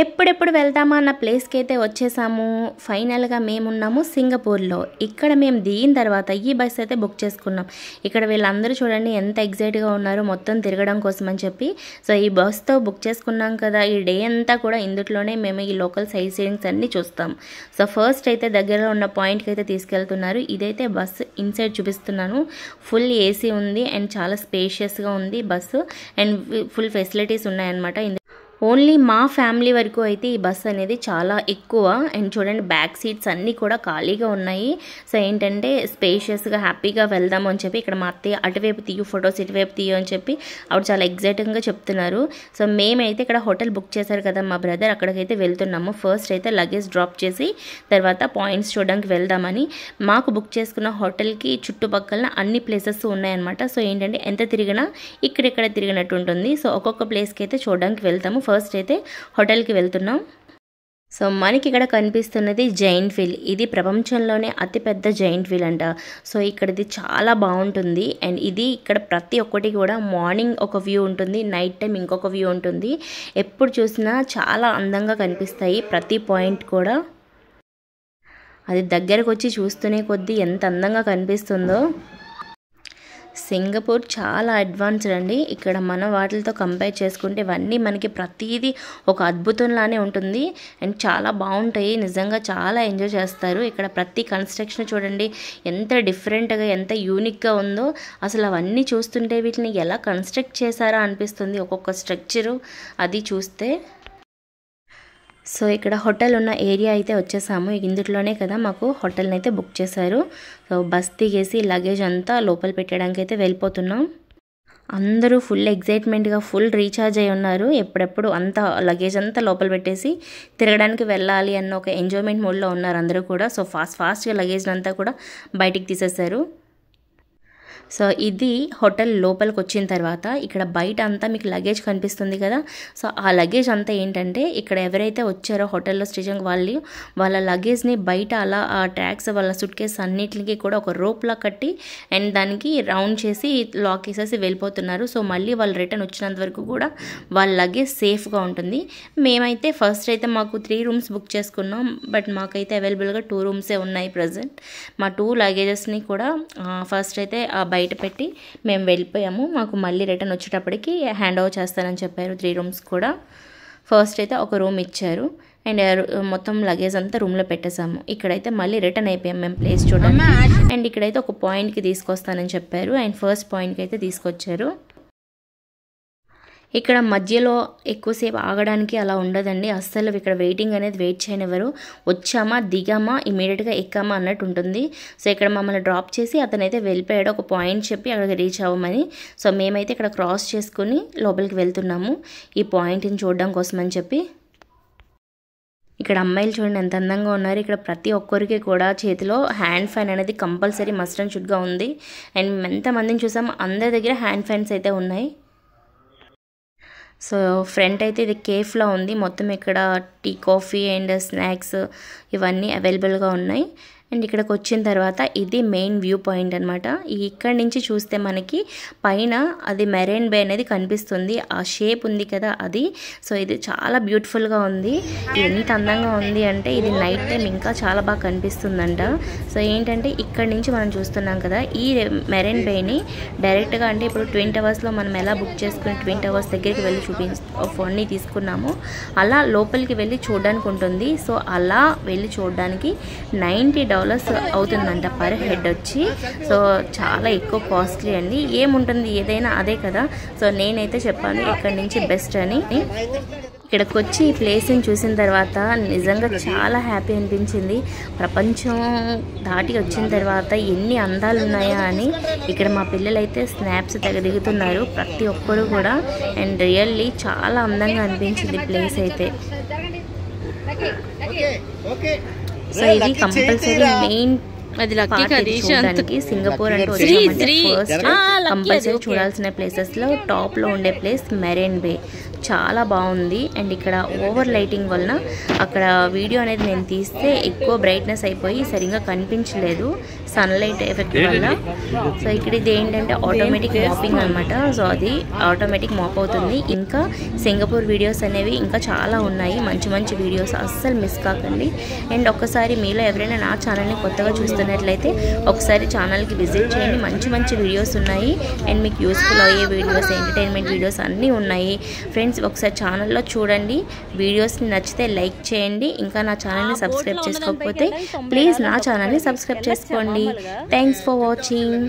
ఎప్పుడెప్పుడు వెళ్తామా అన్న ప్లేస్కి అయితే వచ్చేసాము. ఫైనల్గా మేమున్నాము సింగపూర్లో. ఇక్కడ మేము దిగిన తర్వాత ఈ బస్ అయితే బుక్ చేసుకున్నాం. ఇక్కడ వీళ్ళందరూ చూడండి ఎంత ఎగ్జైట్గా ఉన్నారు మొత్తం తిరగడం కోసం అని చెప్పి. సో ఈ బస్తో బుక్ చేసుకున్నాం కదా, ఈ డే అంతా కూడా ఇందులోనే మేము ఈ లోకల్ సైట్ సీయింగ్స్ అన్నీ చూస్తాం. సో ఫస్ట్ అయితే దగ్గరలో ఉన్న పాయింట్కి అయితే తీసుకెళ్తున్నారు. ఇదైతే బస్సు ఇన్సైడ్ చూపిస్తున్నాను. ఫుల్ ఏసీ ఉంది అండ్ చాలా స్పేషియస్గా ఉంది బస్సు అండ్ ఫుల్ ఫెసిలిటీస్ ఉన్నాయన్నమాట. ఓన్లీ మా ఫ్యామిలీ వరకు అయితే ఈ బస్ అనేది చాలా ఎక్కువ. అండ్ చూడండి బ్యాక్ సీట్స్ అన్నీ కూడా ఖాళీగా ఉన్నాయి. సో ఏంటంటే స్పేషియస్గా హ్యాపీగా వెళ్దాము అని చెప్పి ఇక్కడ మా అత్తయ్య అటువైపు తీయు ఫొటోస్ ఇటువైపు తీయు అని చెప్పి ఆవిడ చాలా ఎగ్జైటింగ్గా చెప్తున్నారు. సో మేమైతే ఇక్కడ హోటల్ బుక్ చేశారు కదా మా బ్రదర్, అక్కడికైతే వెళ్తున్నాము. ఫస్ట్ అయితే లగేజ్ డ్రాప్ చేసి తర్వాత పాయింట్స్ చూడడానికి వెళ్దామని. మాకు బుక్ చేసుకున్న హోటల్కి చుట్టుపక్కల అన్ని ప్లేసెస్ ఉన్నాయన్నమాట. సో ఏంటంటే ఎంత తిరిగినా ఇక్కడెక్కడ తిరిగినట్టు ఉంటుంది. సో ఒక్కొక్క ప్లేస్కి అయితే చూడడానికి వెళ్తాము. ఫస్ట్ అయితే హోటల్కి వెళ్తున్నాం. సో మనకి ఇక్కడ కనిపిస్తున్నది జైంట్ వీల్. ఇది ప్రపంచంలోనే అతిపెద్ద జైంట్ వీల్ అంట. సో ఇక్కడది చాలా బాగుంటుంది. అండ్ ఇది ఇక్కడ ప్రతి ఒక్కటి కూడా మార్నింగ్ ఒక వ్యూ ఉంటుంది, నైట్ టైం ఇంకొక వ్యూ ఉంటుంది. ఎప్పుడు చూసినా చాలా అందంగా కనిపిస్తాయి ప్రతి పాయింట్ కూడా. అది దగ్గరకు వచ్చి చూస్తూనే కొద్దీ ఎంత అందంగా కనిపిస్తుందో. సింగపూర్ చాలా అడ్వాన్స్డ్ అండి. ఇక్కడ మన వాటితో కంపేర్ చేసుకుంటే ఇవన్నీ మనకి ప్రతిదీ ఒక అద్భుతంలానే ఉంటుంది అండ్ చాలా బాగుంటాయి. నిజంగా చాలా ఎంజాయ్ చేస్తారు. ఇక్కడ ప్రతి కన్స్ట్రక్షన్ చూడండి ఎంత డిఫరెంట్గా ఎంత యూనిక్గా ఉందో. అసలు అవన్నీ చూస్తుంటే వీటిని ఎలా కన్స్ట్రక్ట్ చేశారా అనిపిస్తుంది ఒక్కొక్క స్ట్రక్చరు అది చూస్తే. సో ఇక్కడ హోటల్ ఉన్న ఏరియా అయితే వచ్చేసాము. ఇందులోనే కదా మాకు హోటల్ని అయితే బుక్ చేశారు. సో బస్ దిగేసి లగేజ్ అంతా లోపల పెట్టడానికి అయితే వెళ్ళిపోతున్నాం. అందరూ ఫుల్ ఎగ్జైట్మెంట్గా ఫుల్ రీఛార్జ్ అయి ఉన్నారు. ఎప్పుడెప్పుడు అంతా లగేజ్ అంతా లోపల పెట్టేసి తిరగడానికి వెళ్ళాలి అన్న ఒక ఎంజాయ్మెంట్ మూడ్లో ఉన్నారు అందరూ కూడా. సో ఫాస్ట్గా లగేజ్ అంతా కూడా బయటికి తీసేశారు. సో ఇది హోటల్ లోపలికి వచ్చిన తర్వాత ఇక్కడ బయట అంతా మీకు లగేజ్ కనిపిస్తుంది కదా. సో ఆ లగేజ్ అంతా ఏంటంటే ఇక్కడ ఎవరైతే వచ్చారో హోటల్లో స్టేషన్ వాళ్ళ లగేజ్ని బయట అలా ఆ ట్యాక్స్ వాళ్ళ సూట్ కేస్ అన్నిటికి కూడా ఒక రోప్లా కట్టి అండ్ దానికి రౌండ్ చేసి లాక్ వేసేసి వెళ్ళిపోతున్నారు. సో మళ్ళీ వాళ్ళు రిటర్న్ వచ్చినంత వరకు కూడా వాళ్ళ లగేజ్ సేఫ్గా ఉంటుంది. మేమైతే ఫస్ట్ అయితే మాకు 3 రూమ్స్ బుక్ చేసుకున్నాం. బట్ మాకైతే అవైలబుల్గా 2 రూమ్సే ఉన్నాయి ప్రజెంట్. మా 2 లగేజెస్ని కూడా ఫస్ట్ అయితే బయట పెట్టి మేము వెళ్ళిపోయాము. మాకు మళ్ళీ రిటర్న్ వచ్చేటప్పటికి హ్యాండ్ ఓవర్ చేస్తానని చెప్పారు 3 రూమ్స్ కూడా. ఫస్ట్ అయితే ఒక రూమ్ ఇచ్చారు అండ్ మొత్తం లగేజ్ అంతా రూమ్లో పెట్టేసాము. ఇక్కడైతే మళ్ళీ రిటర్న్ అయిపోయాము మేము ప్లేస్ చూడడానికి. అండ్ ఇక్కడైతే ఒక పాయింట్కి తీసుకొస్తానని చెప్పారు అండ్ ఫస్ట్ పాయింట్కి అయితే తీసుకొచ్చారు. ఇక్కడ మధ్యలో ఎక్కువసేపు ఆగడానికి అలా ఉండదండి అస్సలు. ఇక్కడ వెయిటింగ్ అనేది వెయిట్ చేయనివ్వరు. వచ్చామా దిగామా ఇమీడియట్గా ఎక్కామా అన్నట్టు ఉంటుంది. సో ఇక్కడ మమ్మల్ని డ్రాప్ చేసి అతనైతే వెళ్ళిపోయాడు ఒక పాయింట్ చెప్పి అక్కడికి రీచ్ అవ్వమని. సో మేమైతే ఇక్కడ క్రాస్ చేసుకుని లోపలికి వెళ్తున్నాము ఈ పాయింట్ని చూడడం కోసం అని చెప్పి. ఇక్కడ అమ్మాయిలు చూడండి ఎంత అందంగా ఉన్నారు. ఇక్కడ ప్రతి ఒక్కరికి కూడా చేతిలో హ్యాండ్ ఫ్యాన్ అనేది కంపల్సరీ మస్ట్ అండ్ షుడ్గా ఉంది. అండ్ ఎంతమందిని చూసాము అందరి దగ్గర హ్యాండ్ ఫ్యాన్స్ అయితే ఉన్నాయి. సో ఫ్రంట్ అయితే ఇది కేఫ్లో ఉంది. మొత్తం ఇక్కడ టీ కాఫీ అండ్ స్నాక్స్ ఇవన్నీ అవైలబుల్గా ఉన్నాయి. అండ్ ఇక్కడికి వచ్చిన తర్వాత ఇది మెయిన్ వ్యూ పాయింట్ అనమాట. ఇక్కడ నుంచి చూస్తే మనకి పైన అది మెరైన్ బే అనేది కనిపిస్తుంది. ఆ షేప్ ఉంది కదా అది. సో ఇది చాలా బ్యూటిఫుల్గా ఉంది. ఎంత అందంగా ఉంది అంటే ఇది నైట్ టైం ఇంకా చాలా బాగా కనిపిస్తుందంట. సో ఏంటంటే ఇక్కడ నుంచి మనం చూస్తున్నాం కదా ఈ మెరైన్ బేని డైరెక్ట్గా అంటే ఇప్పుడు 20 అవర్స్లో మనం ఎలా బుక్ చేసుకుని 20 అవర్స్ దగ్గరికి వెళ్ళి ఫోన్ని తీసుకున్నాము అలా లోపలికి వెళ్ళి చూడడానికి ఉంటుంది. సో అలా వెళ్ళి చూడడానికి $90 అవుతుందంట పర్ హెడ్ వచ్చి. సో చాలా ఎక్కువ కాస్ట్లీ అండి. ఏముంటుంది ఏదైనా అదే కదా. సో నేనైతే చెప్పాను ఇక్కడ నుంచి బెస్ట్ అని. ఇక్కడికి వచ్చి ఈ ప్లేస్ని చూసిన తర్వాత నిజంగా చాలా హ్యాపీ అనిపించింది. ప్రపంచం దాటి వచ్చిన తర్వాత ఎన్ని అందాలు ఉన్నాయా అని ఇక్కడ మా పిల్లలైతే స్నాప్స్ దిగుతున్నారు ప్రతి ఒక్కరు కూడా. అండ్ రియల్లీ చాలా అందంగా అనిపించింది ప్లేస్ అయితే. సో ఇది కంపల్సరీ మెయిన్ చూడడానికి సింగపూర్ అంటే ఫస్ట్ కంపల్సరీ చూడాల్సిన ప్లేసెస్లో టాప్లో ఉండే ప్లేస్ మెరైన్ బే. చాలా బాగుంది. అండ్ ఇక్కడ ఓవర్ లైటింగ్ వలన అక్కడ వీడియో అనేది నేను తీస్తే ఎక్కువ బ్రైట్నెస్ అయిపోయి సరిగ్గా కనిపించలేదు సన్లైట్ ఎఫెక్ట్ వల్ల. సో ఇక్కడ ఇది ఏంటంటే ఆటోమేటిక్ మాపింగ్ అనమాట. సో అది ఆటోమేటిక్ మాప్ అవుతుంది. ఇంకా సింగపూర్ వీడియోస్ అనేవి ఇంకా చాలా ఉన్నాయి, మంచి మంచి వీడియోస్, అస్సలు మిస్ కాకండి. అండ్ ఒక్కసారి మీలో ఎవరైనా నా ఛానల్ని కొత్తగా చూస్తున్నట్లయితే ఒకసారి ఛానల్కి విజిట్ చేయండి. మంచి మంచి వీడియోస్ ఉన్నాయి అండ్ మీకు యూస్ఫుల్ అయ్యే వీడియోస్, ఎంటర్టైన్మెంట్ వీడియోస్ అన్నీ ఉన్నాయి ఫ్రెండ్స్. ఒకసారి ఛానల్లో చూడండి, వీడియోస్ని నచ్చితే లైక్ చేయండి. ఇంకా నా ఛానల్ని సబ్స్క్రైబ్ చేసుకోకపోతే ప్లీజ్ నా ఛానల్ని సబ్స్క్రైబ్ చేసుకోండి. Thanks for watching.